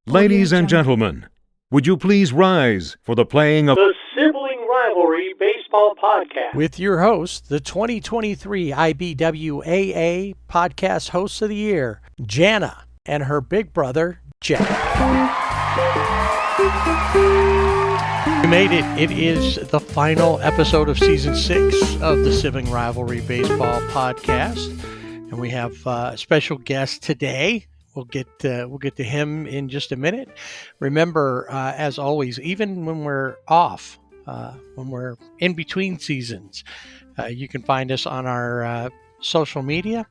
Ladies and gentlemen, would you please rise for the playing of the Sibling Rivalry Baseball Podcast with your host, the 2023 IBWAA Podcast Host of the Year, Jana, and her big brother, Jeff. We made it. It is the final episode of Season 6 of the Sibling Rivalry Baseball Podcast, and we have a special guest today. We'll get to him in just a minute. Remember, as always, even when we're off, when we're in between seasons, you can find us on our social media,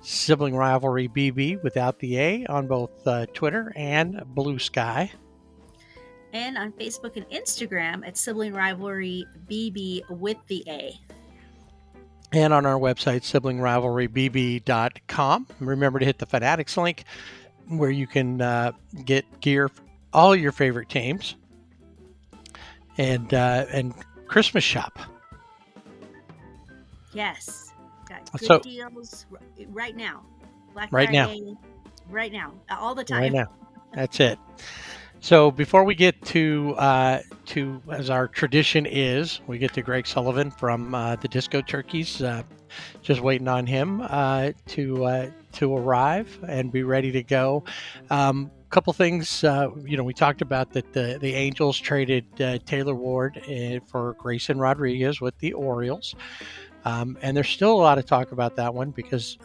Sibling Rivalry BB without the A, on both Twitter and Blue Sky. And on Facebook and Instagram at Sibling Rivalry BB with the A. And on our website, siblingrivalrybb.com. Remember to hit the Fanatics link where you can get gear for all your favorite teams. And Christmas shop. Yes. Got good deals right now. Black Friday. Right now. All the time. Right now. That's it. So before we get to as our tradition is, we get to Greg Sullivan from the Disco Turkeys. Just waiting on him to arrive and be ready to go. Couple things, we talked about that the Angels traded Taylor Ward for Grayson Rodriguez with the Orioles. And there's still a lot of talk about that one because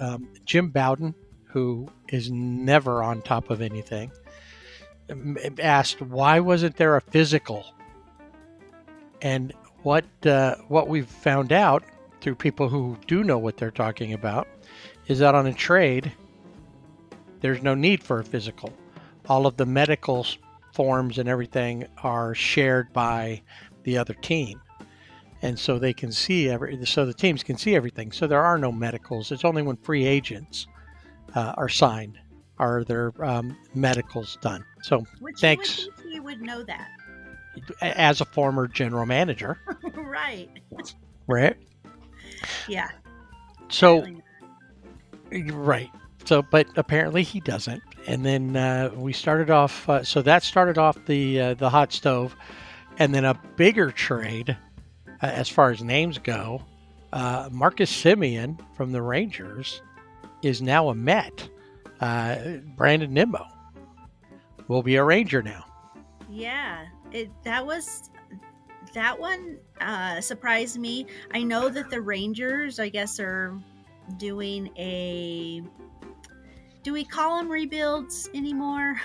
Jim Bowden, who is never on top of anything, asked why wasn't there a physical, and what we've found out through people who do know what they're talking about is that on a trade there's no need for a physical. All of the medical forms and everything are shared by the other team, and so they can see so the teams can see everything, so there are no medicals. It's only when free agents are signed are their medicals done. So thanks. You would think you would know that. As a former general manager. Right. Right? Yeah. So, right. So, but apparently he doesn't. And then we started off, so that started off the hot stove. And then a bigger trade, as far as names go, Marcus Semien from the Rangers is now a Met. Brandon Nimmo will be a Ranger now. Yeah, that one surprised me. I know that the Rangers, I guess, are doing do we call them rebuilds anymore?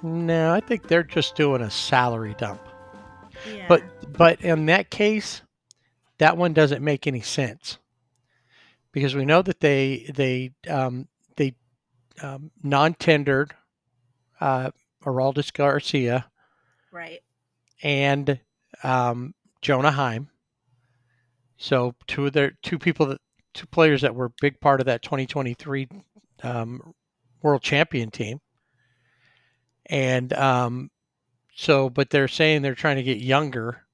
No, I think they're just doing a salary dump. Yeah. But in that case, that one doesn't make any sense because we know that they non-tendered Aroldis Garcia, right, and Jonah Heim. So two players that were a big part of that 2023 World Champion team. And but they're saying they're trying to get younger.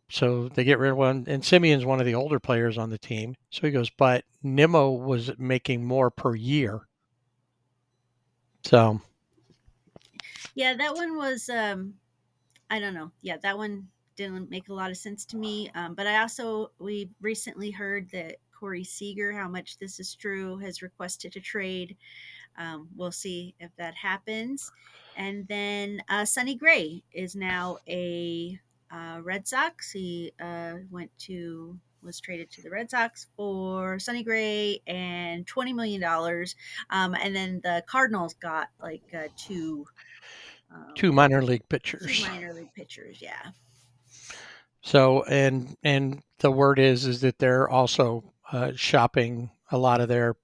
So they get rid of one, and Simeon's one of the older players on the team. So he goes, but Nimmo was making more per year. So. Yeah, that one was, I don't know. Yeah, that one didn't make a lot of sense to me. But we recently heard that Corey Seager, how much this is true, has requested a trade. We'll see if that happens. And then Sonny Gray is now a Red Sox. He was traded to the Red Sox for Sonny Gray and $20 million. And then the Cardinals got like two minor league pitchers. Yeah. So and the word is that they're also shopping a lot of their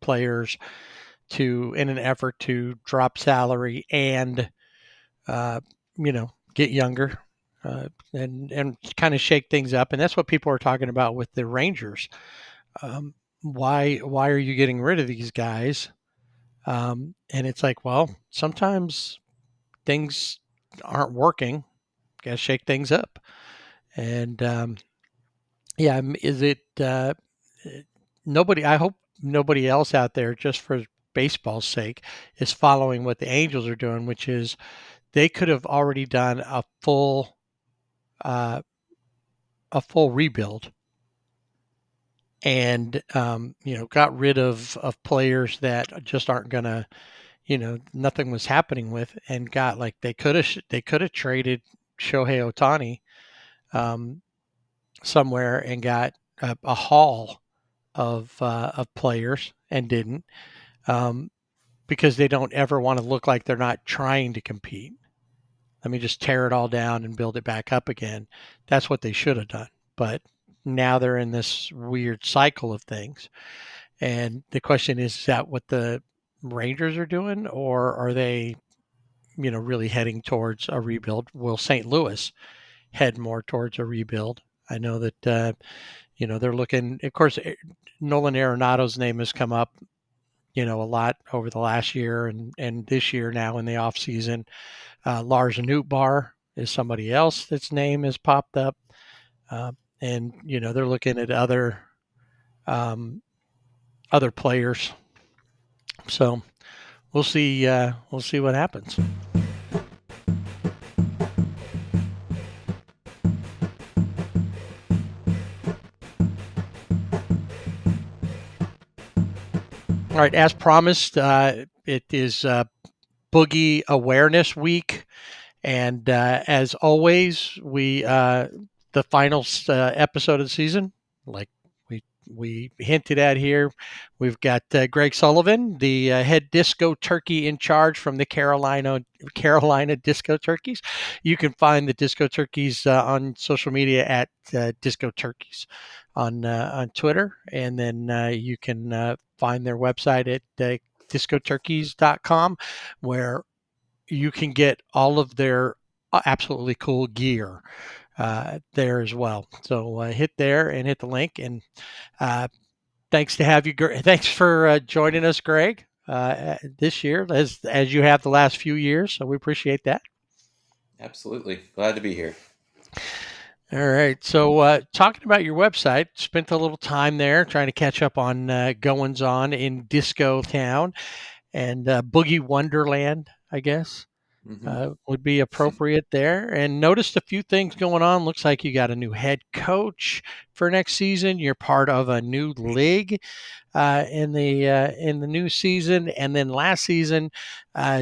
players in an effort to drop salary and get younger and kind of shake things up. And that's what people are talking about with the Rangers. Why are you getting rid of these guys? And it's like, well, sometimes things aren't working. Got to shake things up. And is it nobody? I hope nobody else out there, just for baseball's sake, is following what the Angels are doing, which is they could have already done uh, a full rebuild and got rid of players that just aren't gonna, nothing was happening with, and got like they could have traded Shohei Ohtani somewhere and got a haul of players and didn't, um, because they don't ever want to look like they're not trying to compete. Let me just tear it all down and build it back up again. That's what they should have done. But now they're in this weird cycle of things. And the question is that what the Rangers are doing, or are they, really heading towards a rebuild? Will St. Louis head more towards a rebuild? I know that, they're looking, of course, Nolan Arenado's name has come up, a lot over the last year and this year now in the off season. Lars Nootbaar is somebody else that's name has popped up. Uh, and, they're looking at other players. So we'll see. We'll see what happens. All right, as promised, it is Boogie Awareness Week, and as always, we the final episode of the season, like we hinted at here, we've got Greg Sullivan, the head disco turkey in charge from the Carolina Disco Turkeys. You can find the Disco Turkeys on social media at Disco Turkeys on Twitter, and then you can find their website at discoturkeys.com, where you can get all of their absolutely cool gear there as well. So hit there and hit the link. And thanks to have you. Thanks for joining us, Greg, this year as you have the last few years. So we appreciate that. Absolutely. Glad to be here. All right. So talking about your website, spent a little time there trying to catch up on goings on in Disco Town and Boogie Wonderland, I guess. Would be appropriate there. And noticed a few things going on. Looks like you got a new head coach for next season. You're part of a new league in the new season. And then last season,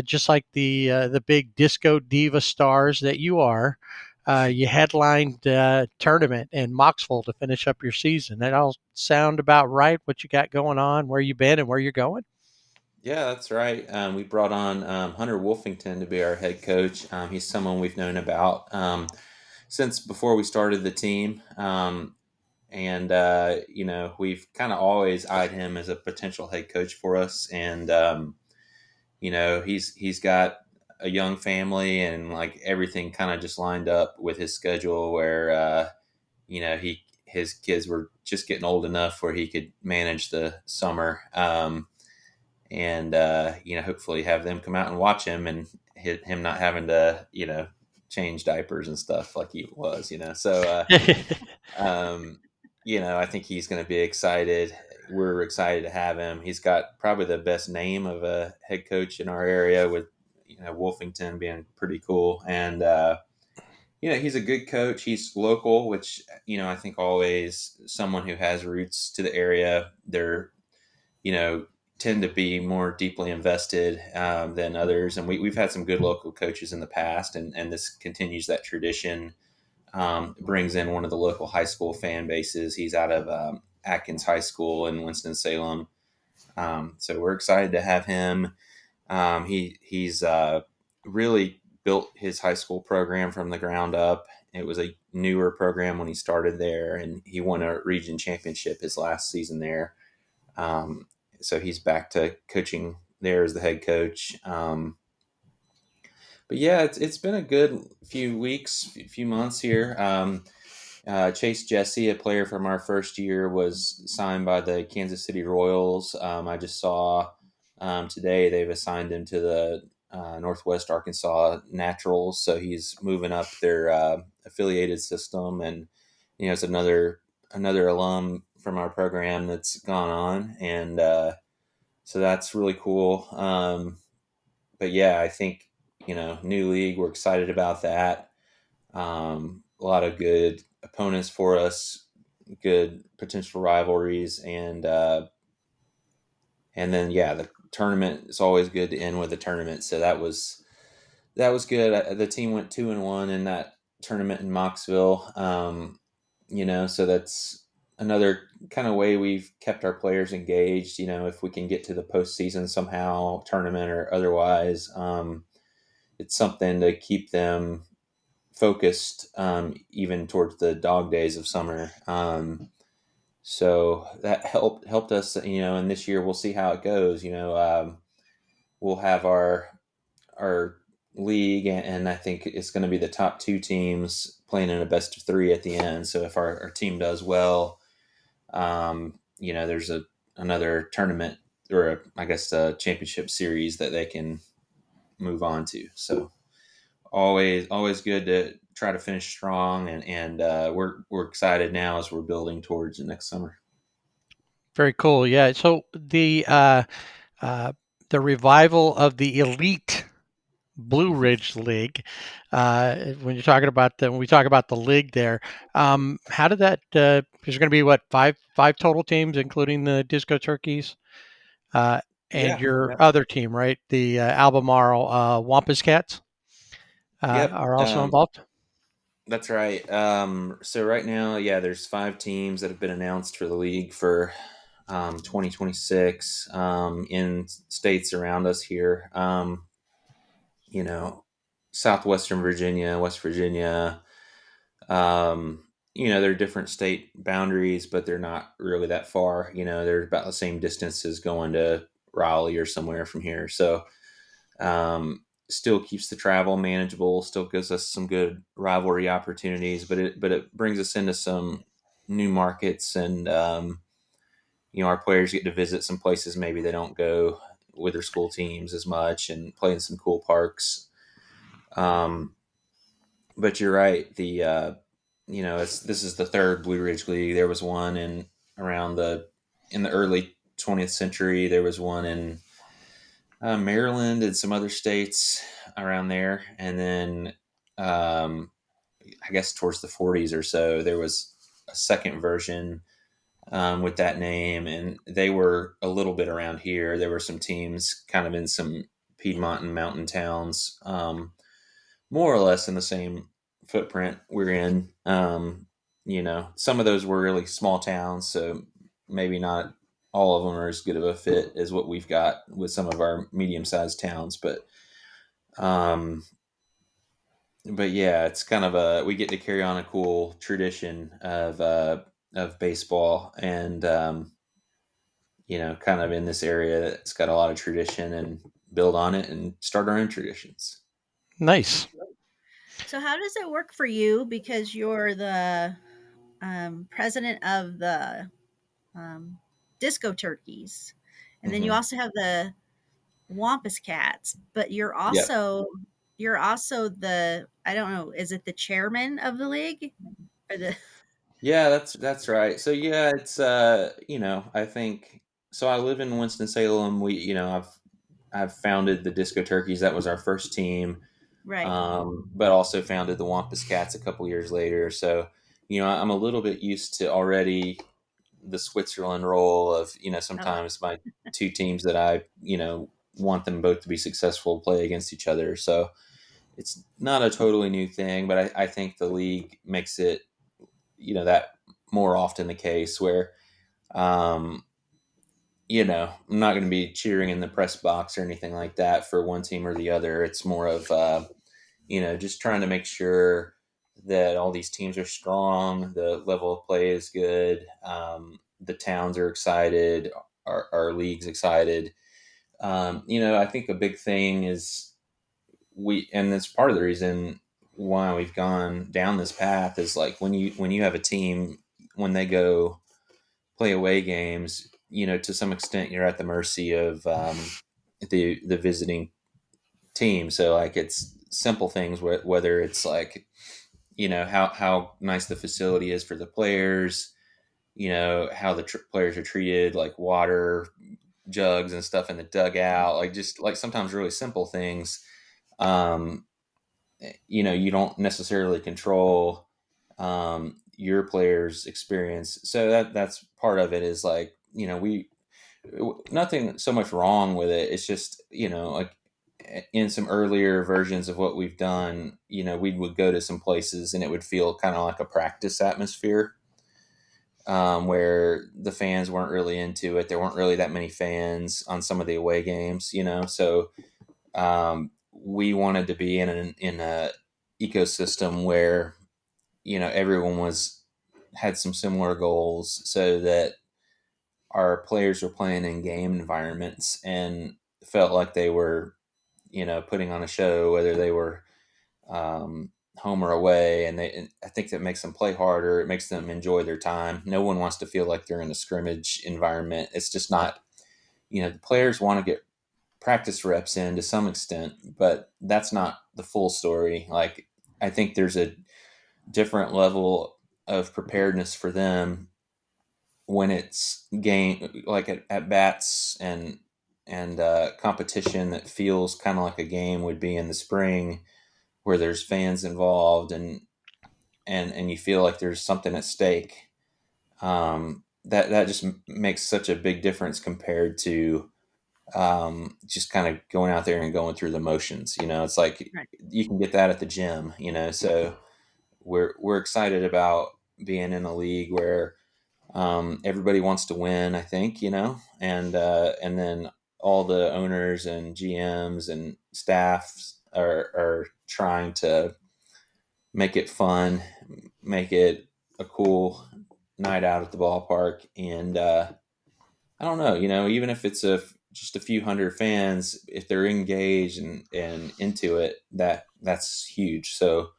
just like the big disco diva stars that you are, you headlined tournament in Moxville to finish up your season. That all sound about right? What you got going on? Where you been and where you're going? Yeah, that's right. We brought on Hunter Wolfington to be our head coach. He's someone we've known about since before we started the team. And we've kind of always eyed him as a potential head coach for us. And, he's got a young family, and like everything kind of just lined up with his schedule where, his kids were just getting old enough where he could manage the summer. And hopefully have them come out and watch him, and him not having to change diapers and stuff like he was. So I think he's going to be excited. We're excited to have him. He's got probably the best name of a head coach in our area, with Wolfington being pretty cool. And he's a good coach. He's local, which I think always someone who has roots to the area, they're tend to be more deeply invested than others. And we've had some good local coaches in the past, and this continues that tradition. Brings in one of the local high school fan bases. He's out of Atkins High School in Winston-Salem. So we're excited to have him. He's really built his high school program from the ground up. It was a newer program when he started there, and he won a region championship his last season there. So he's back to coaching there as the head coach. But yeah, it's been a good few weeks, few months here. Chase Jesse, a player from our first year, was signed by the Kansas City Royals. I just saw today they've assigned him to the Northwest Arkansas Naturals, so he's moving up their affiliated system, and it's another alum from our program that's gone on, and so that's really cool. But yeah, I think new league. We're excited about that. A lot of good opponents for us, good potential rivalries, and then yeah, the tournament. It's always good to end with a tournament. So that was good. The team went 2-1 in that tournament in Moxville. So that's another kind of way we've kept our players engaged. If we can get to the postseason somehow, tournament or otherwise, it's something to keep them focused, even towards the dog days of summer. So that helped us, and this year we'll see how it goes. We'll have our league, and I think it's going to be the top two teams playing in a best of three at the end. So if our team does well, there's another tournament or I guess a championship series that they can move on to. So always good to try to finish strong, and we're excited now as we're building towards the next summer. Very cool. Yeah. So uh, the revival of the elite Blue Ridge League. When you're talking about when we talk about the league there, how did that? There's going to be what five total teams, including the Disco Turkeys, uh, and Yeah. your Yep. other team, right? The Albemarle Wampus Cats Yep. are also involved. That's right. So right now, yeah, there's 5 teams that have been announced for the league for 2026, in states around us here. You know, Southwestern Virginia, West Virginia. They're different state boundaries, but they're not really that far. They're about the same distance as going to Raleigh or somewhere from here. So, still keeps the travel manageable, still gives us some good rivalry opportunities, but it brings us into some new markets, and our players get to visit some places maybe they don't go with their school teams as much, and play in some cool parks. Um, but you're right. This is the third Blue Ridge League. There was one around in the early 20th century. There was one in Maryland and some other states around there, and then I guess towards the 40s or so, there was a second version, with that name, and they were a little bit around here. There were some teams kind of in some Piedmont and mountain towns, more or less in the same footprint we're in. Some of those were really small towns, so maybe not all of them are as good of a fit as what we've got with some of our medium-sized towns, um, but yeah, it's kind of we get to carry on a cool tradition of baseball, and kind of in this area that's got a lot of tradition, and build on it and start our own traditions. Nice. So how does it work for you? Because you're the president of the um, Disco Turkeys, and then you Hmm. also have the Wampus Cats, but Yep. you're also the, I don't know, is it the chairman of the league or the Yeah, that's right. So yeah, it's I think so. I live in Winston Salem. I've founded the Disco Turkeys. That was our first team, right? but also founded the Wampus Cats a couple years later. So I'm a little bit used to already the Switzerland role of Oh, sometimes my two teams that I want them both to be successful play against each other. So it's not a totally new thing, but I think the league makes it that more often the case where um, I'm not going to be cheering in the press box or anything like that for one team or the other. It's more of just trying to make sure that all these teams are strong, the level of play is good, the towns are excited, our league's excited. I think a big thing is and that's part of the reason why we've gone down this path is like when you have a team, when they go play away games, to some extent you're at the mercy of the visiting team. So like it's simple things, whether it's like how nice the facility is for the players, how the players are treated, like water jugs and stuff in the dugout, like just like sometimes really simple things. Um, you don't necessarily control your players' experience, so that's part of it. Is like we nothing so much wrong with it. It's just like in some earlier versions of what we've done, we would go to some places and it would feel kind of like a practice atmosphere, where the fans weren't really into it. There weren't really that many fans on some of the away games, so we wanted to be in a ecosystem where everyone had some similar goals, so that our players were playing in game environments and felt like they were putting on a show, whether they were home or away. And I think that makes them play harder. It makes them enjoy their time. No one wants to feel like they're in a scrimmage environment. It's just not. The players want to get practice reps in to some extent, but that's not the full story. Like, I think there's a different level of preparedness for them when it's game, like at bats and competition that feels kind of like a game would be in the spring, where there's fans involved and you feel like there's something at stake. That just makes such a big difference compared to just kind of going out there and going through the motions. It's like Right. you can get that at the gym. So we're excited about being in a league where everybody wants to win, I think, and then all the owners and GMs and staff are trying to make it fun, make it a cool night out at the ballpark. And I don't know, even if it's just a few hundred fans, if they're engaged and into it, that's huge. So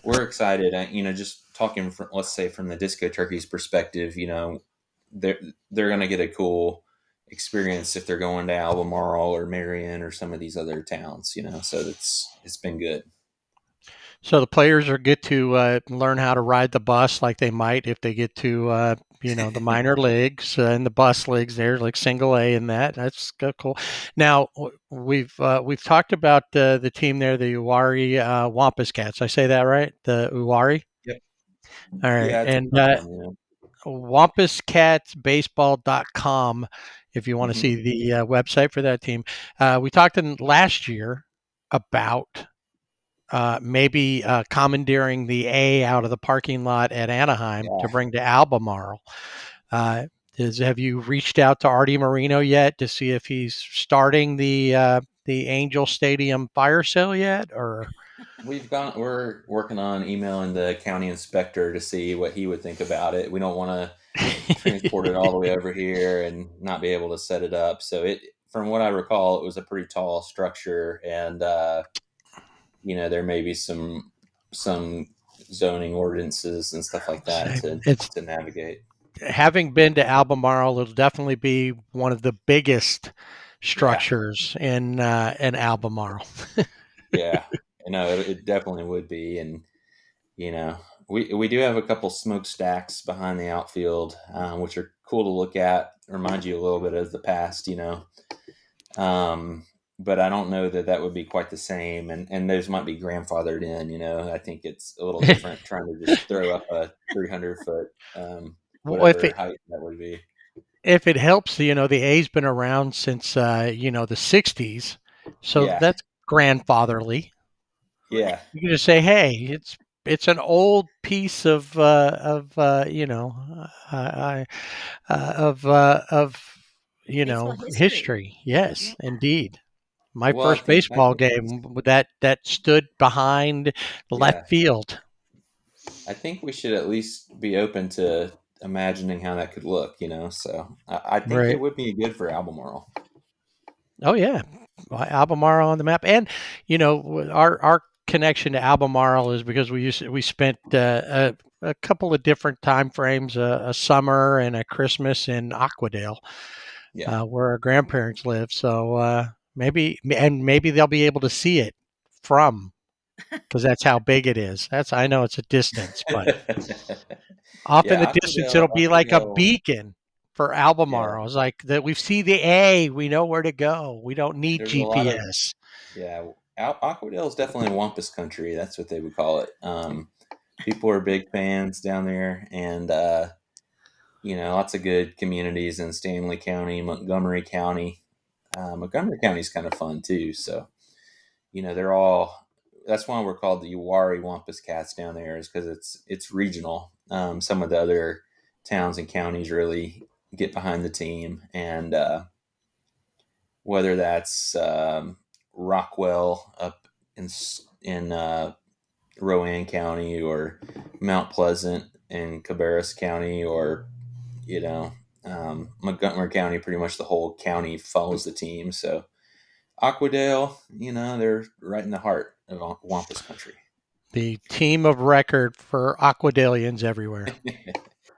we're excited. Just talking from, let's say, from the Disco Turkeys perspective, they're they're going to get a cool experience if they're going to Albemarle or Marion or some of these other towns. So it's been good. So the players are get to learn how to ride the bus like they might if they get to the minor leagues and the bus leagues. There, like single A and that. That's cool. Now we've talked about the team there, the Uwari Wampus Cats. I say that right? The Uwari. Yep. All right, Yeah, it's a and fun one. wampuscatsbaseball.com if you want to see the website for that team. We talked in last year about maybe commandeering the A out of the parking lot at Anaheim to Yeah. bring to Albemarle. Uh, have you reached out to Artie Marino yet to see if he's starting the Angel Stadium fire sale yet? Or We're working on emailing the county inspector to see what he would think about it. We don't want to transport it all the way over here and not be able to set it up. So from what I recall, it was a pretty tall structure, and there may be some zoning ordinances and stuff like that it's to navigate. having been to Albemarle, it'll definitely be one of the biggest Yeah, structures in Albemarle. yeah, it definitely would be, and you know, we do have a couple smokestacks behind the outfield, which are cool to look at. Remind you a little bit of the past, Um, but I don't know that would be quite the same, and those might be grandfathered in. I think it's a little different trying to just throw up a 300-foot, Well, whatever height that would be. if it helps, the A's been around since the '60s, so Yeah, that's grandfatherly. yeah, You can just say, "Hey, it's an old piece of Baseball history. history." Yeah. Yes, indeed. My Well, first I baseball think game that stood behind yeah, left field. I think we should at least be open to imagining how that could look. So I think it Right. would be good for Albemarle. Oh yeah, Albemarle on the map, and our connection to Albemarle is because we spent a couple of different time frames, a summer and a Christmas in Aquadale, Yeah. where our grandparents live. So maybe they'll be able to see it from because that's how big it is. I know it's a distance, but Off in the Yeah, distance, it'll be like a Aquadale. beacon for Yeah, Albemarle. It's like that we see the A, we know where to go. We don't need there's a lot of GPS. yeah. Aquadale is definitely Wampus country. That's what they would call it. People are big fans down there, and lots of good communities in Stanley County, Montgomery County. Montgomery County is kind of fun too. So they're all. That's why we're called the Uwari Wampus Cats down there, is because it's regional. Some of the other towns and counties really get behind the team, and whether that's Rockwell up in Rowan County, or Mount Pleasant in Cabarrus County, or Montgomery County. Pretty much the whole county follows the team. So Aquadale, they're right in the heart of Wampus country. The team of record for Aquadalians everywhere.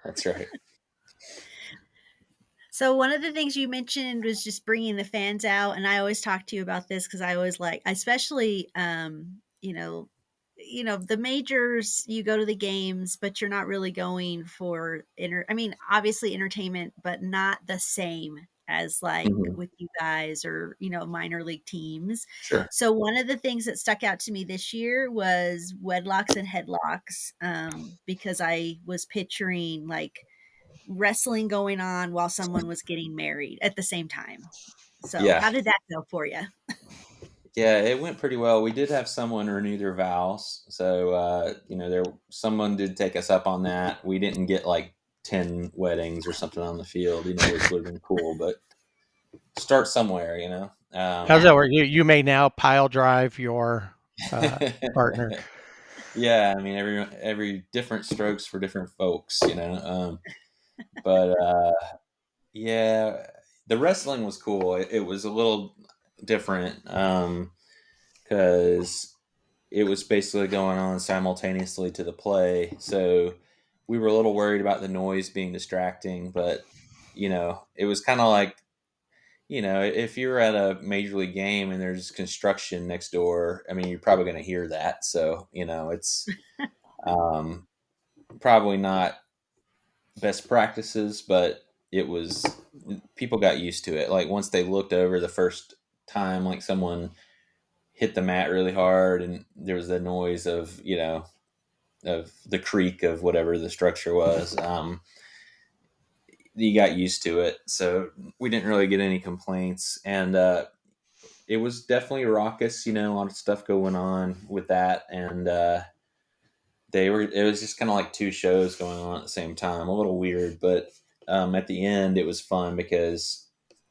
That's right. So one of the things you mentioned was just bringing the fans out, and I always talk to you about this because I always like, especially, the majors. You go to the games, but you're not really going for obviously entertainment, but not the same as like Mhm. with you guys or minor league teams. Sure. So one of the things that stuck out to me this year was wedlocks and headlocks, because I was picturing like wrestling going on while someone was getting married at the same time. So Yeah. how did that go for you? Yeah, it went pretty well. We did have someone renew their vows, so someone did take us up on that. We didn't get like 10 weddings or something on the field, which would have been cool, but start somewhere. How's that work? You may now pile drive your partner. Yeah, I mean every different strokes for different folks. But yeah, the wrestling was cool. It was a little different because it was basically going on simultaneously to the play. So we were a little worried about the noise being distracting, but it was kind of like if you're at a major league game and there's construction next door, I mean, you're probably going to hear that. So it's um, probably not best practices, but it was people got used to it. Like once they looked over the first time, like someone hit the mat really hard, and there was the noise of the creak of whatever the structure was. You got used to it, so we didn't really get any complaints, and it was definitely raucous. A lot of stuff going on with that, and it was just kind of like two shows going on at the same time. A little weird, but at the end it was fun because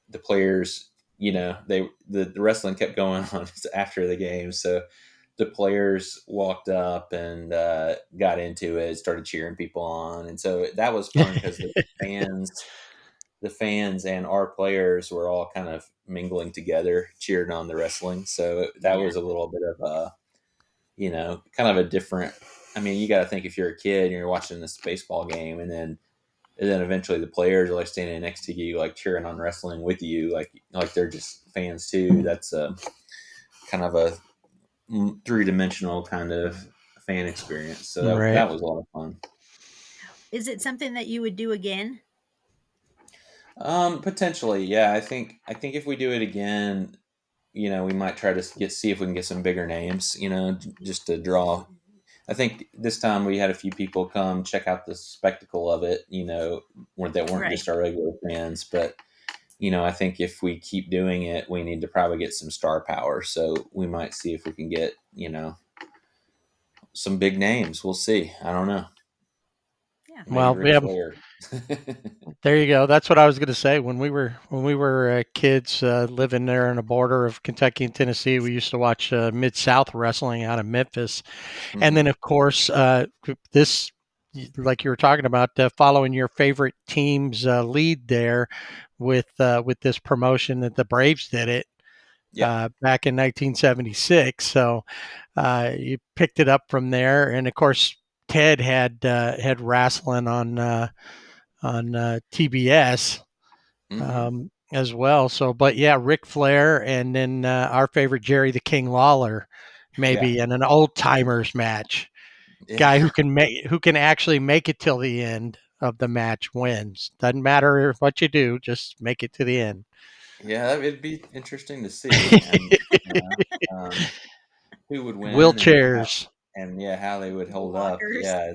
the players, the wrestling kept going on after the game. So the players walked up and got into it, started cheering people on. And so that was fun because the fans and our players were all kind of mingling together, cheering on the wrestling. So that Yeah. was a little bit of kind of a different. I mean, you got to think if you're a kid and you're watching this baseball game, and then eventually the players are like standing next to you, like cheering on wrestling with you, like they're just fans too. That's kind of a three-dimensional kind of fan experience. So that, Right. that was a lot of fun. Is it something that you would do again? Potentially, yeah. I think if we do it again, we might try to see if we can get some bigger names, just to draw. I think this time we had a few people come check out the spectacle of it, that weren't Right. just our regular fans. But, I think if we keep doing it, we need to probably get some star power. So we might see if we can get, some big names. We'll see. I don't know. Yeah. Maybe Well, we Ric have. Flair. There you go. That's what I was going to say. When we were kids living there on the border of Kentucky and Tennessee, we used to watch Mid South wrestling out of Memphis, and Mhm. then of course this, like you were talking about, following your favorite team's lead there with this promotion that the Braves did it Yeah. back in 1976. So you picked it up from there, and of course Ted had wrestling on TBS Hmm. as well. So, but yeah, Ric Flair, and then our favorite Jerry the King Lawler, Yeah. maybe in an old timers match. guy Yeah. who can actually make it till the end of the match wins. Doesn't matter what you do, just make it to the end. Yeah, it'd be interesting to see, and you know, who would win, Wheelchairs, and yeah, how they would hold up. Walkers. Yeah,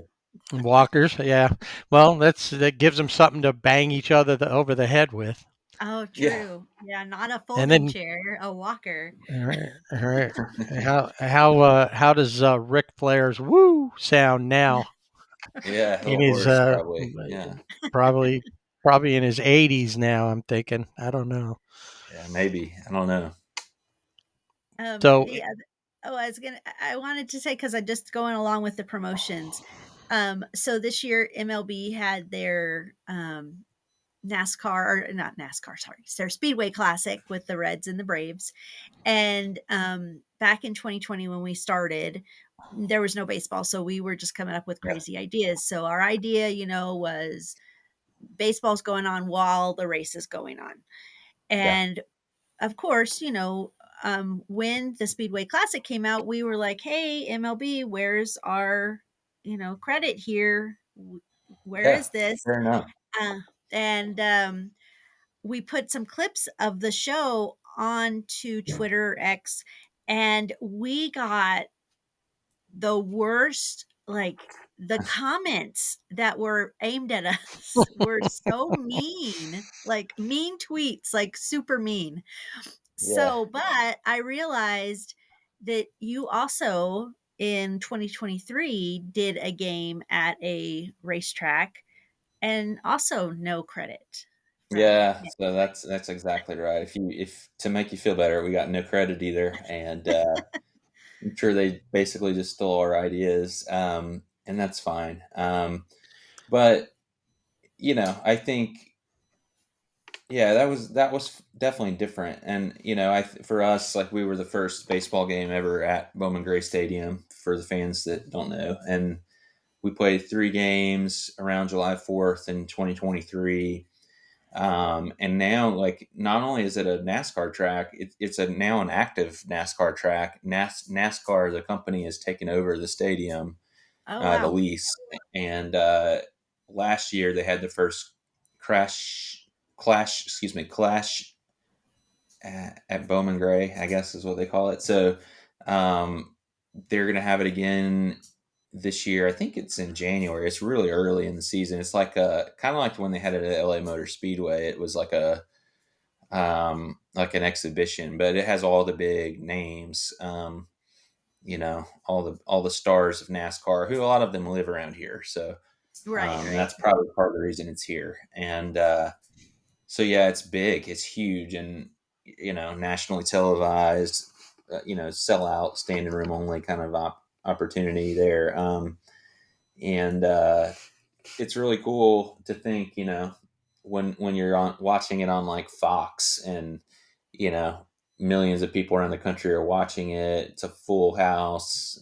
walkers, yeah. Well, that gives them something to bang each other over the head with. Oh, yeah, true. Yeah, not a And folding then, chair, a walker. all right. How does Ric Flair's "woo" sound now? yeah. In Little his horse, probably. Yeah, probably probably in his 80s now. I'm thinking. I don't know. yeah, maybe. I don't know. So The other, oh, I wanted to say because I'm just going along with the promotions. So this year MLB had their NASCAR, or not NASCAR, sorry, it's their Speedway Classic with the Reds and the Braves. And back in 2020 when we started, there was no baseball, so we were just coming up with Yeah, crazy ideas. So our idea, was baseball's going on while the race is going on. yeah, And of course, when the Speedway Classic came out, we were like, hey, MLB, where's our, credit here? Where yeah. is this? Fair enough. Uh, and we put some clips of the show onto Twitter X, and we got the worst, like, the comments that were aimed at us were so mean, like mean tweets, like super mean. Yeah, But I realized that you also in 2023 did a game at a racetrack, and also no credit from yeah. So that's exactly right. If to make you feel better, we got no credit either, and I'm sure they basically just stole our ideas, and that's fine. But I think yeah, that was definitely different, and for us, like we were the first baseball game ever at Bowman Gray Stadium for the fans that don't know, and we played 3 games around July 4th in 2023. And now, like, not only is it a NASCAR track, it's now an active NASCAR track. NASCAR, the company, has taken over the stadium, Oh, the wow. lease, and last year they had the first clash at Bowman Gray, I guess is what they call it. So um, they're going to have it again this year. I think it's in January. It's really early in the season. It's like a kind of like when they had it at LA Motor Speedway. It was like an exhibition, but it has all the big names. All the stars of NASCAR, who a lot of them live around here. So Right, right. that's probably part of the reason it's here. And so yeah, it's big, it's huge, and nationally televised. Sell out, standing room only kind of opportunity there. And it's really cool to think, when you're watching it on like Fox, and you know millions of people around the country are watching it. It's a full house.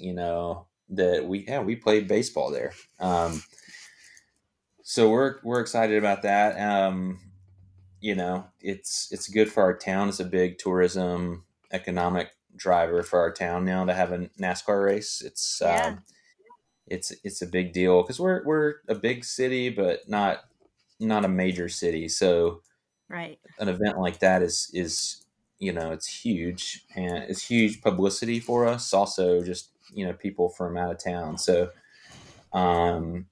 That we played baseball there. So we're excited about that. It's good for our town. It's a big tourism economic driver for our town now to have a NASCAR race. Yeah, It's a big deal because we're a big city, but not a major city. So right. an event like that is it's huge, and it's huge publicity for us. Also, just people from out of town. So um,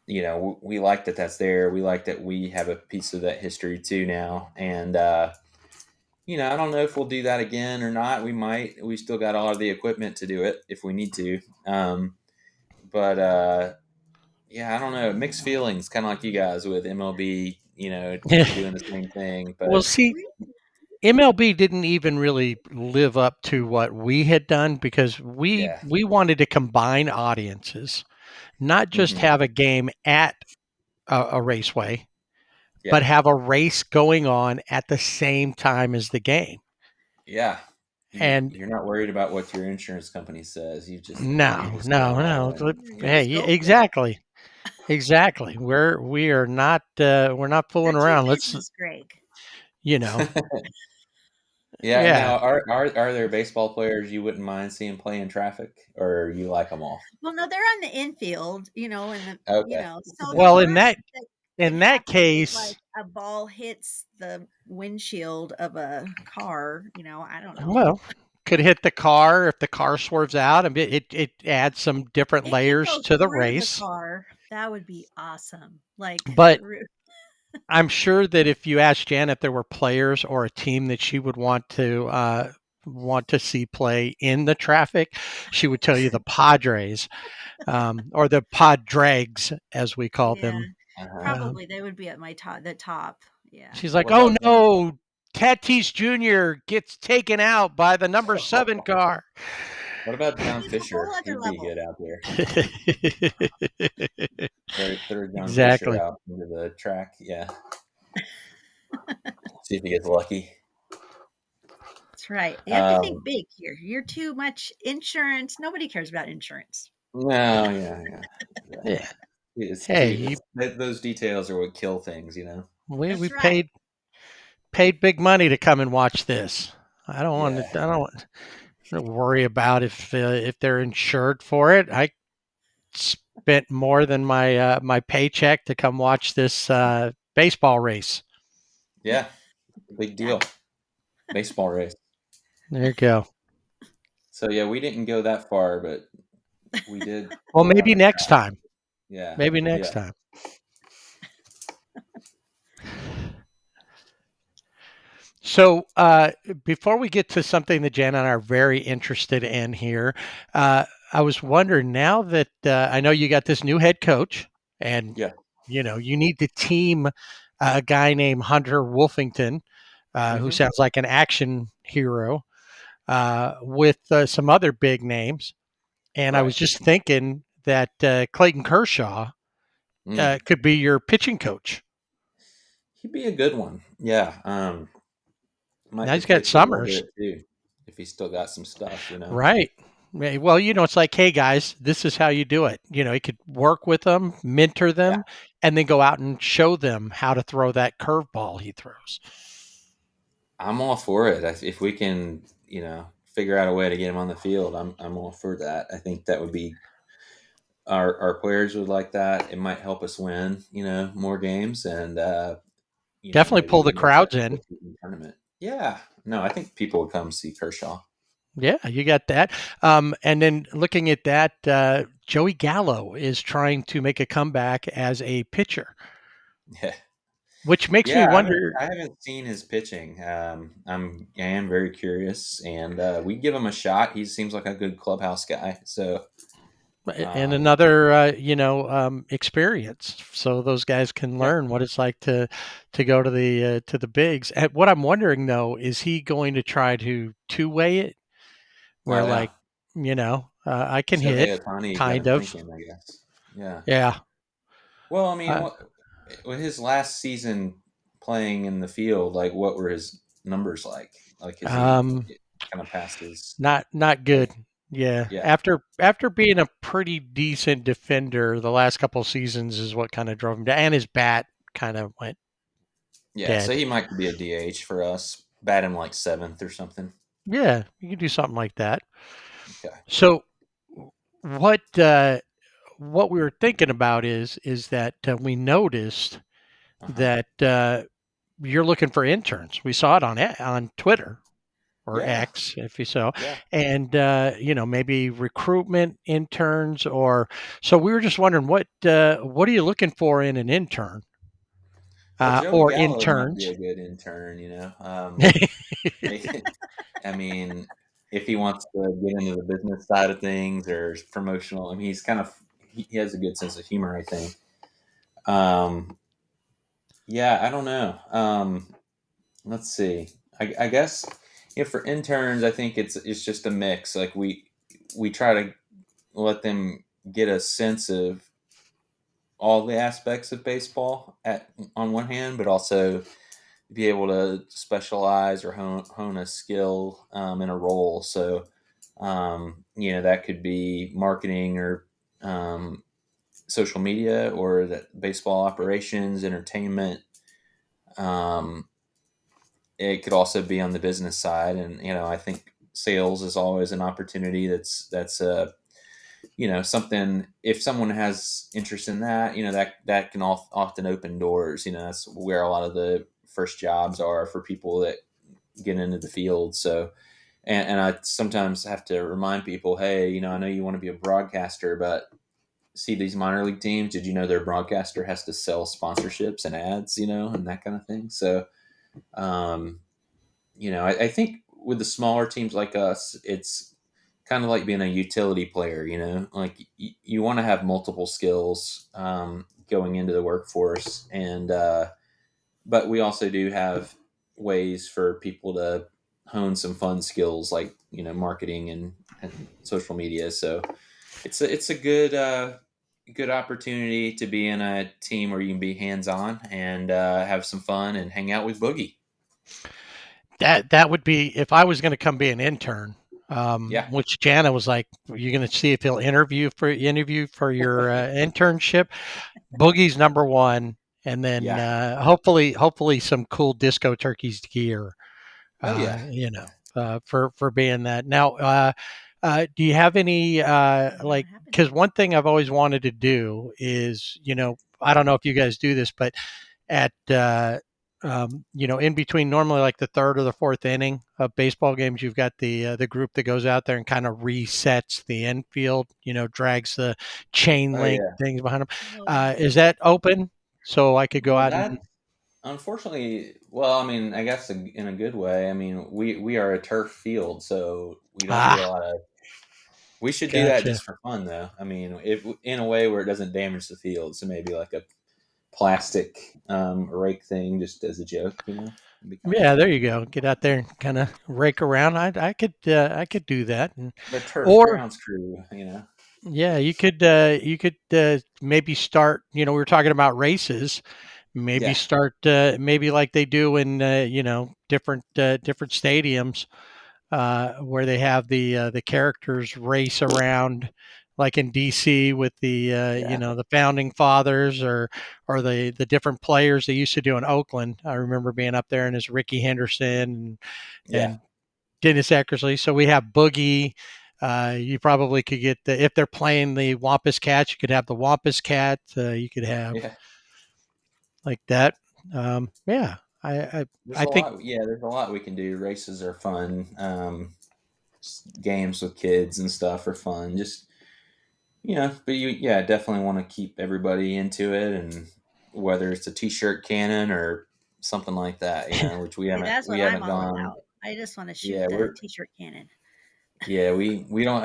we like that that's there. We like that we have a piece of that history too now, and I don't know if we'll do that again or not. We might. We still got all of the equipment to do it if we need to. But yeah, I don't know. Mixed feelings, kind of like you guys with MLB, doing the same thing. well, But see, MLB didn't even really live up to what we had done because we yeah, we wanted to combine audiences, not just hmm have a game at a raceway, but yeah, have a race going on at the same time as the game. yeah. And You're not worried about what your insurance company says. You're no, just no, going all no. in. Yeah, Hey, Just go for it. exactly, exactly. We're not fooling That's your around. Let's business, Greg. you know Yeah. Yeah. Now, are there baseball players you wouldn't mind seeing play in traffic, or you like them all? Well, no, they're on the infield, Okay. so the Well, worst that could in that happen is like case, a ball hits the windshield of a car, I don't know. well, could hit the car if the car swerves out. I mean, it adds some different It could layers go to the through the race. car. That would be awesome. Like But through. I'm sure that if you asked Jan if there were players or a team that she would want to see play in the traffic, she would tell you the Padres, or the Padregs, as we call Yeah, them. Uh-huh. probably they would be at the top. Yeah. She's like, What "Oh about them? no, Tatis Jr. gets taken out by the number 7 car." What about Well, John he's a whole Fisher? other He'd be level. good out there. Throw John Fisher Exactly. out into the track. Yeah. See if he gets lucky. That's right. You have to think Um, big here. You're too much insurance. Nobody cares about insurance. no, yeah. Yeah. It's Hey, too. Those details are what kill things, you know. we That's right. paid big money to come and watch this. Yeah, I don't want to worry about if they're insured for it. I spent more than my paycheck to come watch this baseball race. yeah. Big Yeah. deal. Baseball race. There you go. So yeah, we didn't go that far, but we did Well, go around maybe the next track. time. Yeah, Maybe next yeah, time. So, before we get to something that Jan and I are very interested in here, I was wondering now that I know you got this new head coach, and yeah. you need to team a guy named Hunter Wolfington, who Hmm. sounds like an action hero, with some other big names. And I Right. was just thinking that Clayton Kershaw Mm. could be your pitching coach. He'd be a good one. Yeah. Might Now he's could got pitch a little Summers. bit too, if he's still got some stuff, you know. Right. Well, it's like, hey guys, this is how you do it. He could work with them, mentor Yeah, them, and then go out and show them how to throw that curveball he throws. I'm all for it. If we can, figure out a way to get him on the field, I'm all for that. I think that would be our players would like that. It might help us win, more games, and Definitely maybe pull the even make crowds a in. season tournament. Yeah, no, I think people would come see Kershaw. Yeah, you got that. And then looking at that, Joey Gallo is trying to make a comeback as a pitcher, Yeah, which makes me yeah. wonder. I haven't seen his pitching. I am very curious, and we give him a shot. He seems like a good clubhouse guy. So, And um, another, experience, so those guys can yeah. learn what it's like to go to the bigs. And what I'm wondering though, is he going to try to two-way it, Oh where yeah. like, I can hit, Shohei Ohtani got kind him of, thinking, I guess. Yeah. yeah. Well, I mean, Uh, what with his last season playing in the field, like what were his numbers like? Like, is he um, kind of past his not good. like? Yeah, Yeah, after being a pretty decent defender, the last couple seasons is what kind of drove him down, and his bat kind of went yeah. So dead. he might be a DH for us. Bat him like seventh or something. Yeah, you can do something like that. Okay. So what what we were thinking about is that we noticed Uh huh. that you're looking for interns. We saw it on Twitter or Yeah. X, if you so, Yeah. and maybe recruitment interns, or so. We were just wondering what are you looking for in an intern Well, Joey or Gallo might be interns? a good intern. I mean, if he wants to get into the business side of things or promotional, I mean, he has a good sense of humor, I think. Um, yeah, I don't know. Let's see. I guess for interns, I think it's just a mix. Like we try to let them get a sense of all the aspects of baseball at on one hand, but also be able to specialize or hone a skill in a role. So, that could be marketing or um, social media or that baseball operations, entertainment. Um, it could also be on the business side. And, I think sales is always an opportunity. That's something, if someone has interest in that, that can often open doors. That's where a lot of the first jobs are for people that get into the field. So, and I sometimes have to remind people, hey, I know you want to be a broadcaster, but see these minor league teams, did you know their broadcaster has to sell sponsorships and ads, and that kind of thing. So, um, I think with the smaller teams like us, it's kind of like being a utility player, like you want to have multiple skills going into the workforce. And, but we also do have ways for people to hone some fun skills like, marketing and social media. So it's a good opportunity to be in a team where you can be hands on and have some fun and hang out with Boogie. That would be if I was going to come be an intern. Yeah. Which Jana was like, "You're going to see if he'll interview for your internship." Boogie's number one, and then Yeah. hopefully some cool Disco Turkeys gear. Oh yeah. For being that. Now, do you have any Yeah, like? what happened? Because one thing I've always wanted to do is, I don't know if you guys do this, but at in between normally like the third or the fourth inning of baseball games, you've got the group that goes out there and kind of resets the infield, drags the chain Oh link yeah. things behind them. Oh yeah. Is that open so I could go Well, out that and unfortunately, well, I mean, I guess in a good way. I mean, we are a turf field, so we don't do a ah lot of. We should do that gotcha. just for fun, though. I mean, if in a way where it doesn't damage the field, so maybe like a plastic rake thing, just as a joke, It'd be kind of Yeah, fun. there you go. Get out there and kind of rake around. I could do that. And, The turf or grounds crew. yeah, you could maybe start. We were talking about races. Maybe Yeah, start maybe like they do in different stadiums where they have the characters race around, like in DC with the yeah, the founding fathers or the different players they used to do in Oakland. I remember being up there and as Ricky Henderson yeah, and Dennis Eckersley. So we have Boogie. You probably could get if they're playing the Wampus Cats, you could have the Wampus Cat. You could have yeah. like that. Yeah, I, I There's I a think lot. Yeah, there's a lot we can do. Races are fun. Games with kids and stuff are fun. Just but yeah, definitely want to keep everybody into it, and whether it's a t-shirt cannon or something like that, which we See, haven't that's we what I'm haven't all gone. about. I just want to shoot Yeah, the t-shirt cannon. we don't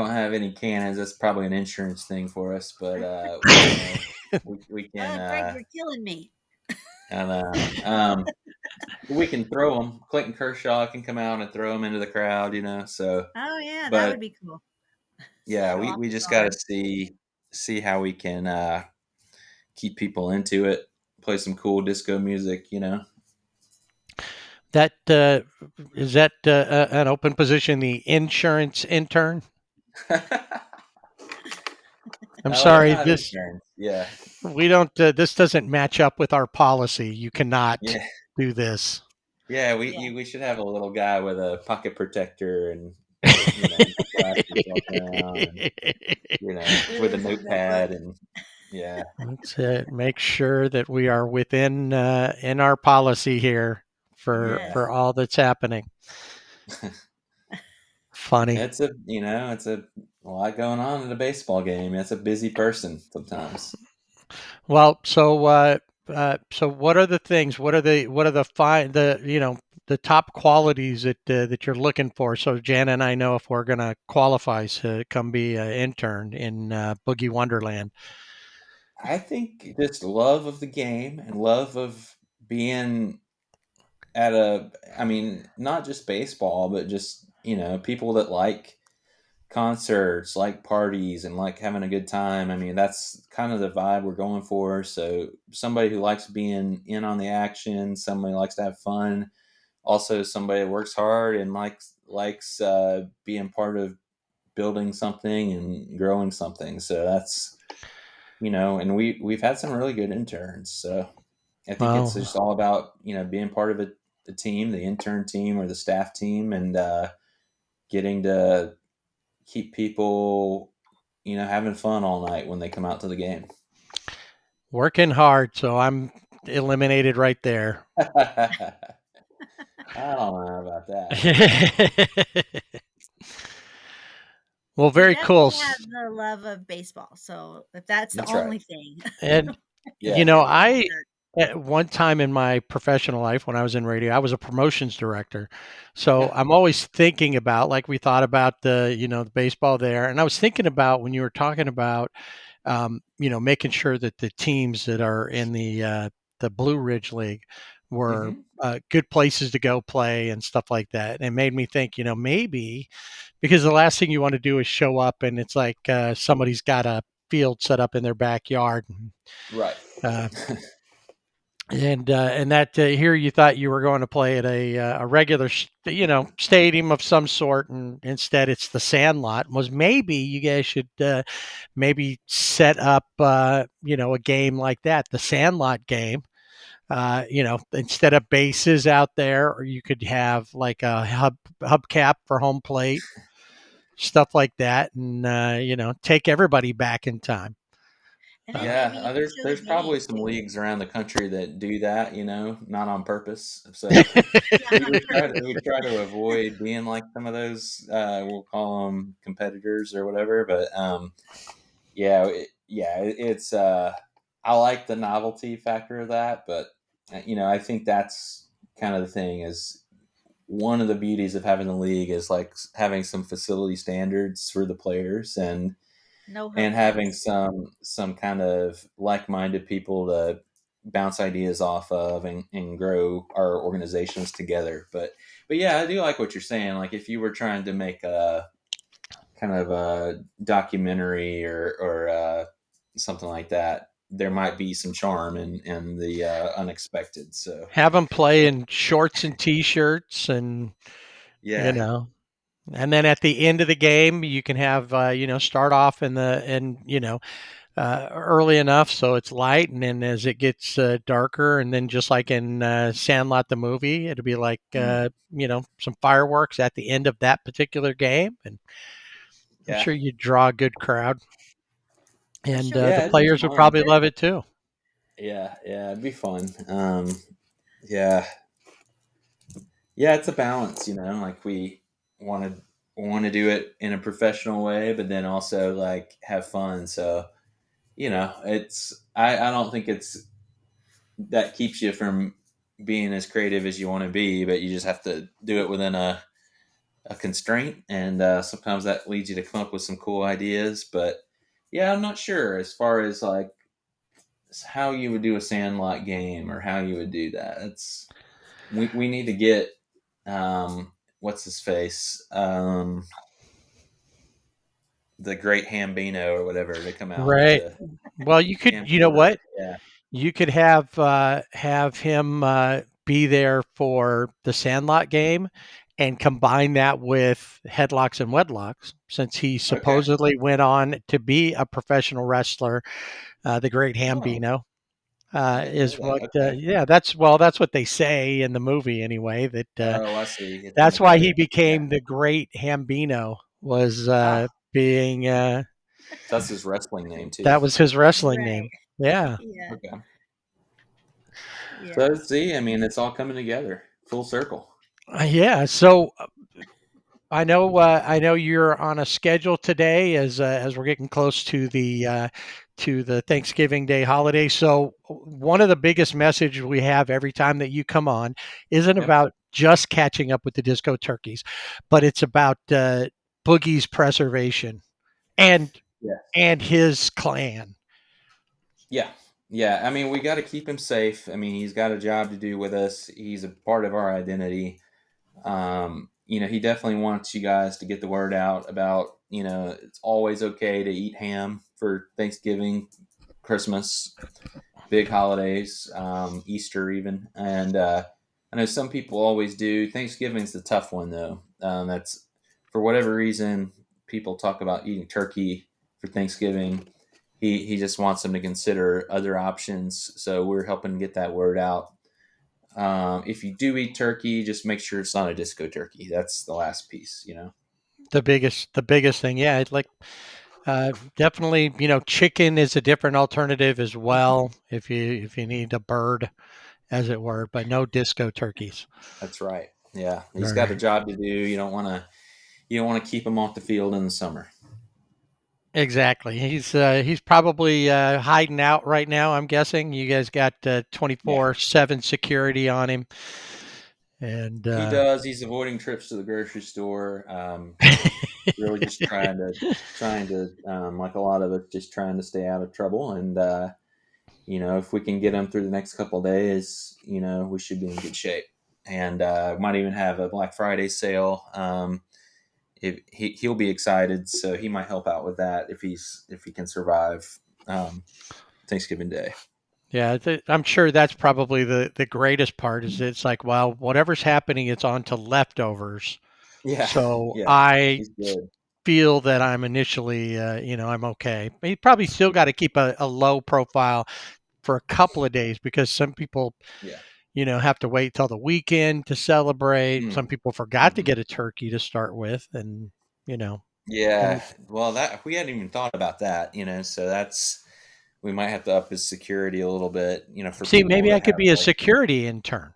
have any cannons. That's probably an insurance thing for us, but we can Greg, you're killing me. and we can throw them. Clayton Kershaw can come out and throw them into the crowd, So, Oh yeah, that but would be cool. yeah, Show we off we his just got to arm. see how we can keep people into it. Play some cool disco music. that is that an open position, the insurance intern. I'm Oh, we're sorry, not this interns. Yeah, we don't. This doesn't match up with our policy. You cannot yeah, do this. yeah. We Yeah. we should have a little guy with a pocket protector and glasses walking around, and With with a his notebook. notepad and yeah, Let's make sure that we are within in our policy here yeah. for Yes. all that's happening. Funny. It's a lot going on in a baseball game. It's a busy person sometimes. Well, so what are the things? What are the fine the the top qualities that you're looking for? So Jan and I know if we're gonna qualify to come be an intern in Boogie Wonderland. I think just love of the game and love of being I mean, not just baseball, but just, people that like concerts, like parties, and like having a good time. I mean, that's kind of the vibe we're going for. So, somebody who likes being in on the action, somebody who likes to have fun, also somebody that works hard and likes being part of building something and growing something. So that's and we've had some really good interns. So I think it's Well, just all about being part of it, the team, the intern team or the staff team, and getting to keep people, having fun all night when they come out to the game. Working hard, so I'm eliminated right there. I don't know about that. Well, You very cool. definitely have the love of baseball. So if that's the That's right. only thing, And Yeah. I at one time in my professional life when I was in radio, I was a promotions director. So Yeah. I'm always thinking about, like we thought about the baseball there. And I was thinking about when you were talking about, making sure that the teams that are in the Blue Ridge League were Mm-hmm. good places to go play and stuff like that. And it made me think, maybe because the last thing you want to do is show up and it's like somebody's got a field set up in their backyard. Right. Uh, and that here you thought you were going to play at a regular stadium of some sort, and instead it's the Sandlot. Was maybe you guys should maybe set up a game like that, the Sandlot game. Instead of bases out there, or you could have like a hubcap for home plate, stuff like that, and take everybody back in time. and then maybe Yeah, you could show the there's probably game some too. leagues around the country that do that, not on purpose. So Yeah, on we purpose. try to avoid being like some of those. We'll call them competitors or whatever. But it's. I like the novelty factor of that, but I think that's kind of the thing. Is one of the beauties of having the league is like having some facility standards for the players No and having hubcaps. some kind of like-minded people to bounce ideas off of and grow our organizations together. But yeah, I do like what you're saying. Like if you were trying to make a kind of a documentary or something like that, there might be some charm in the unexpected. So Have them play in shorts and t-shirts, and you yeah, know and then at the end of the game you can have start off early enough so it's light, and then as it gets darker, and then just like in Sandlot the movie, it'll be like some fireworks at the end of that particular game, and I'm yeah, sure you draw a good crowd, Let's and show the yeah. It'd be players would fun. probably love it too. Yeah, it'd be fun. Yeah, yeah, it's a balance, like we want to do it in a professional way, but then also like have fun. So, I don't think it's that keeps you from being as creative as you want to be, but you just have to do it within a constraint. And sometimes that leads you to come up with some cool ideas. But yeah, I'm not sure as far as like how you would do a Sandlot game or how you would do that. We need to get what's his face, the great Hambino or whatever to come out Right. to Well, you could, you know camcorder. what? Yeah. You could have him be there for the Sandlot game, and combine that with Headlocks and Wedlocks, since he Okay. supposedly went on to be a professional wrestler. The Great Oh, Hambino I didn't know is that. what. Okay. Yeah, that's what they say in the movie anyway. Oh, I see. It's in the That's why he credit. Yeah. became the Great Hambino. Was Ah, being so that's his wrestling name too. that was his wrestling Right. name. Yeah. Yeah. Okay. Yeah. So see, I mean, it's all coming together, full circle. Yeah. So I know you're on a schedule today as we're getting close to the Thanksgiving Day holiday. So one of the biggest messages we have every time that you come on isn't Yep. about just catching up with the Disco Turkeys, but it's about Boogie's preservation and Yeah. his clan. Yeah. Yeah. I mean, we got to keep him safe. I mean, he's got a job to do with us. He's a part of our identity. He definitely wants you guys to get the word out about, it's always okay to eat ham for Thanksgiving, Christmas, big holidays, Easter even. And I know some people always do. Thanksgiving's the tough one though. That's for whatever reason people talk about eating turkey for Thanksgiving. He just wants them to consider other options. So we're helping get that word out. If you do eat turkey, just make sure it's not a disco turkey. That's the last piece, The biggest thing. Yeah, it's like definitely, chicken is a different alternative as well if you need a bird, as it were, but no disco turkeys. That's right. Yeah, All he's got a right. job to do. You don't want to keep him off the field in the summer. Exactly. He's probably hiding out right now. I'm guessing you guys got Yeah, 24/7 security on him, and he does. He's avoiding trips to the grocery store. Really just trying to like a lot of it, just trying to stay out of trouble. And if we can get him through the next couple of days, we should be in good shape. And might even have a Black Friday sale. If he'll be excited, so he might help out with that if he can survive Thanksgiving Day. yeah, I'm sure that's probably the greatest part. Is it's like, well, whatever's happening, it's on to leftovers. Yeah, So yeah, I he's good. feel that I'm initially, I'm okay. But you probably still got to keep a low profile for a couple of days because some people, Yeah. have to wait till the weekend to celebrate. Some Mm. people forgot to Hmm. get a turkey to start with, and you know, Yeah. and Well, that we hadn't even thought about that. So that's we might have to up his security a little bit. For see, people maybe I that could have be a like. security intern.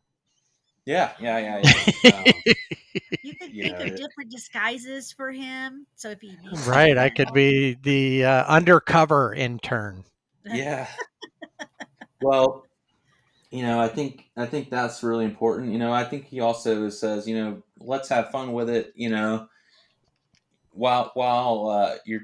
Yeah, yeah, yeah, yeah. You could You think know, of different disguises for him. So if he needs to Right, I stand could out, be the undercover intern. yeah. Well, I think that's really important. I think he also says, let's have fun with it. While you're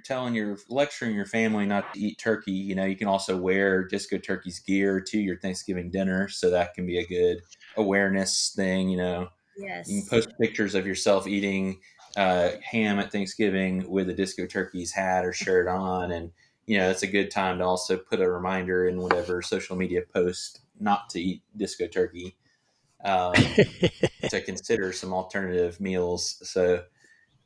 lecturing your family not to eat turkey, you can also wear Disco Turkey's gear to your Thanksgiving dinner, so that can be a good awareness thing. You can yes. post pictures of yourself eating ham at Thanksgiving with a Disco Turkey's hat or shirt on, and it's a good time to also put a reminder in whatever social media post not to eat Disco Turkey, to consider some alternative meals. So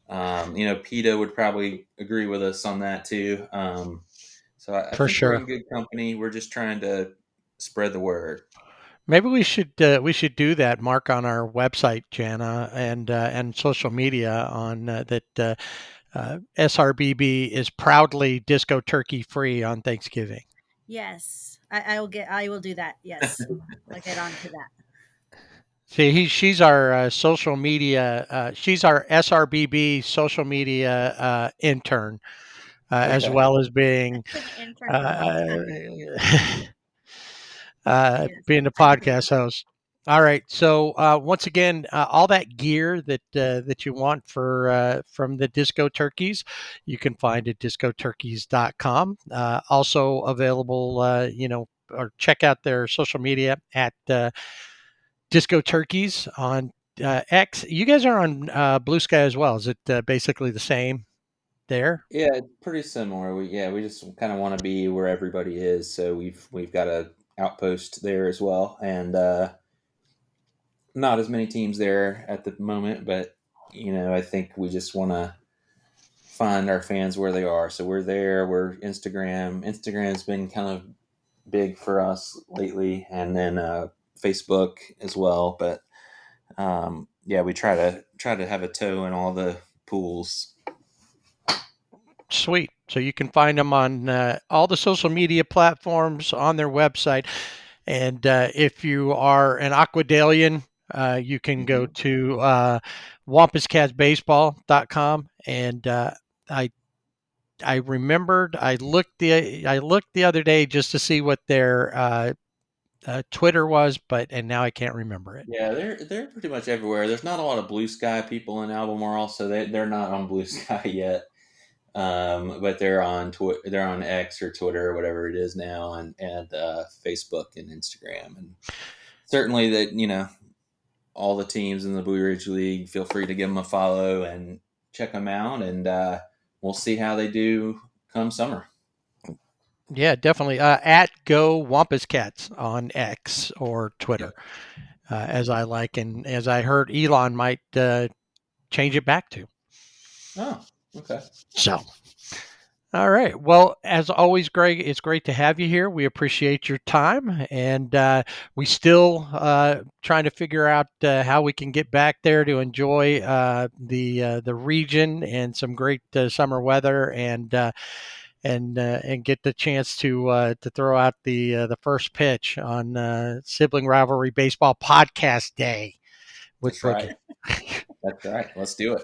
PETA would probably agree with us on that too. So I For think we're sure. in good company. We're just trying to spread the word. Maybe we should do that. Mark on our website, Jana, and social media on SRBB is proudly disco turkey free on Thanksgiving. Yes. I will do that. Yes. I'll get on to that. See, she's our social media. She's our SRBB social media intern, as Okay. well as being Intern for uh, podcast. Yes. being the I agree. podcast host. All right. So once again, all that gear that you want for from the Disco Turkeys, you can find at discoturkeys.com. Also available, or check out their social media at Disco Turkeys on X. You guys are on Blue Sky as well. Is it basically the same there? Yeah, it's pretty similar. We just kind of want to be where everybody is, so we've got a outpost there as well, and not as many teams there at the moment, but I think we just want to find our fans where they are. So we're there. We're Instagram. Instagram's been kind of big for us lately, and then Facebook as well. But yeah, we try to have a toe in all the pools. Sweet. So you can find them on all the social media platforms on their website. And if you are an Aquadalian, you can go Hmm. to wampuscatsbaseball.com. And I I remembered I looked the other day just to see what their Twitter was, and now I can't remember it. Yeah, they're pretty much everywhere. There's not a lot of Blue Sky people in Albemarle, so they're not on Blue Sky yet. But they're on X or Twitter or whatever it is now, and Facebook and Instagram, and certainly that all the teams in the Blue Ridge League. Feel free to give them a follow and check them out, and we'll see how they do come summer. Yeah, definitely. At Go Wampus Cats on X or Twitter, Yep. as I like, and as I heard Elon might change it back to. Oh, okay. So, All right. Well, as always, Greg, it's great to have you here. We appreciate your time, and we still trying to figure out how we can get back there to enjoy the region and some great summer weather, and get the chance to throw out the first pitch on Sibling Rivalry Baseball Podcast Day with That's Boogie. right. That's right. Let's do it.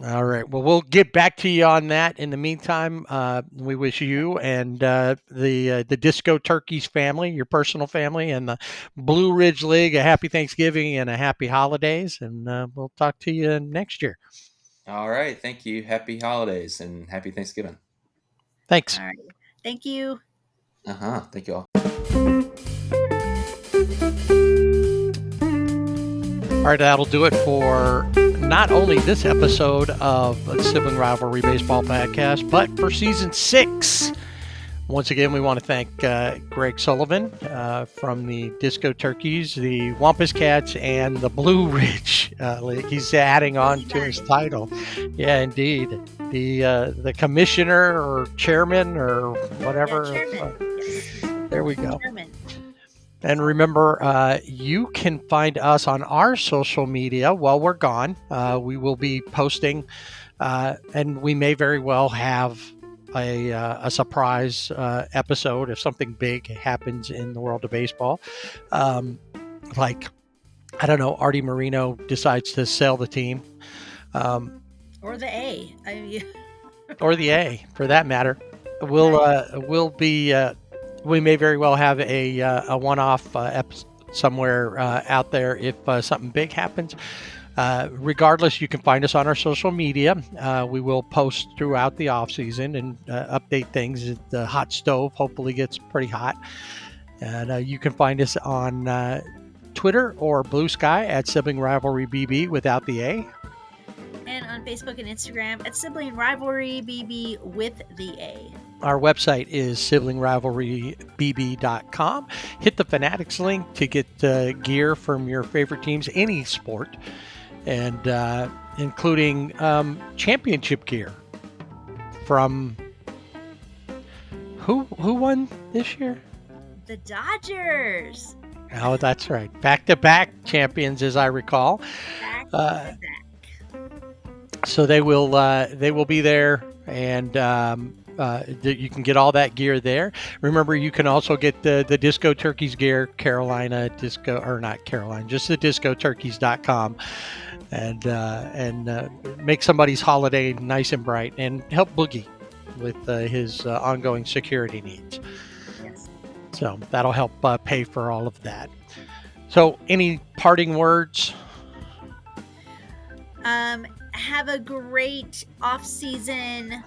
All right. Well, we'll get back to you on that. In the meantime, we wish you and the Disco Turkeys family, your personal family, and the Blue Ridge League a happy Thanksgiving and a happy holidays. And we'll talk to you next year. All right. Thank you. Happy holidays and happy Thanksgiving. Thanks. All right. Thank you. Thank you all. All right, that'll do it for not only this episode of the Sibling Rivalry Baseball Podcast, but for season 6. Once again, we want to thank Greg Sullivan from the Disco Turkeys, the Wampus Cats, and the Blue Ridge League. He's adding on to his title. Yeah, indeed. The commissioner or chairman or whatever. Yeah, chairman. There we go. Chairman. And remember, you can find us on our social media while we're gone. We will be posting, and we may very well have a surprise episode if something big happens in the world of baseball. Like, I don't know, Artie Moreno decides to sell the team. Or the A. Or the A, for that matter. We'll be... we may very well have a one-off episode somewhere out there if something big happens. Regardless, you can find us on our social media. We will post throughout the off season and update things. The hot stove hopefully gets pretty hot. And you can find us on Twitter or Blue Sky at Sibling Rivalry BB without the A. And on Facebook and Instagram at Sibling Rivalry BB with the A. Our website is siblingrivalrybb.com. Hit the Fanatics link to get gear from your favorite teams, any sport, and including championship gear from who won this year? The Dodgers. Oh, that's right. Back-to-back champions, as I recall. Back to back. So they will be there, and you can get all that gear there. Remember, you can also get the Disco Turkeys gear, Carolina Disco, or not Carolina, just the discoturkeys.com, and make somebody's holiday nice and bright, and help Boogie with his ongoing security needs. Yes. So that'll help pay for all of that. So, any parting words? Have a great off season.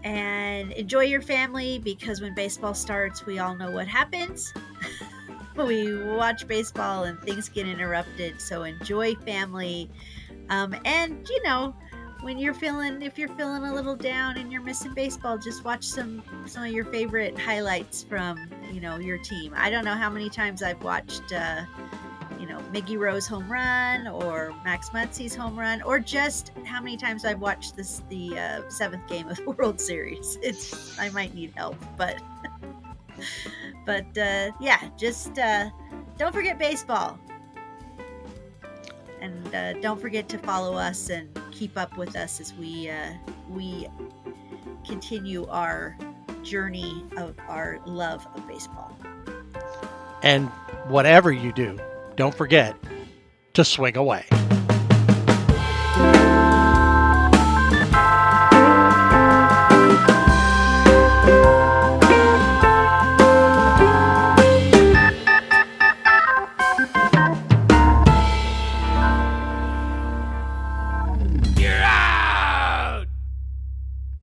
And enjoy your family, because when baseball starts, we all know what happens. We watch baseball and things get interrupted. So enjoy family. And if you're feeling a little down and you're missing baseball, just watch some of your favorite highlights from, your team. I don't know how many times I've watched, Miggy Rowe's home run or Max Muncy's home run, or just how many times I've watched the 7th game of the World Series. I might need help, but just don't forget baseball, and don't forget to follow us and keep up with us as we continue our journey of our love of baseball. And whatever you do, don't forget to swing away.